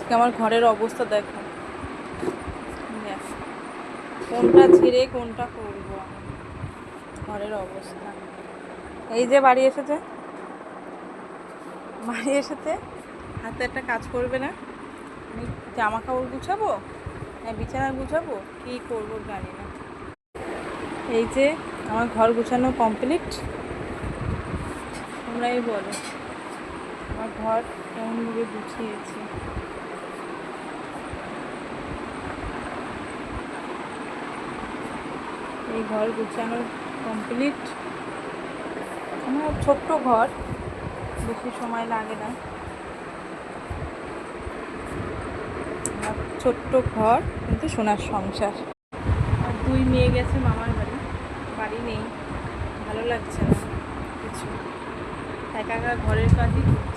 আজকে আমার ঘরের অবস্থা দেখো, কোনটা ছেড়ে কোনটা করবো। ঘরের অবস্থা এই যে বাড়ি এসেছে হাতে একটা কাজ করবে না। আমি জামা কাপড় গুছাবো, বিছানা গুছাবো, কি করবো জানি না। এই যে আমার ঘর গুছানো কমপ্লিট। তোমরাই বলো আমার ঘর কেমনভাবে গুছিয়েছি। এই ঘর গুছানো কমপ্লিট। আমার ছোট্ট ঘর, বেশি সময় লাগে না। আমার ছোট্ট ঘর কিন্তু সোনার সংসার। আর 2 মেয়ে গেছে মামার বাড়ি নেই, ভালো লাগছে না কিছু, একা একা ঘরের কাজই করছে।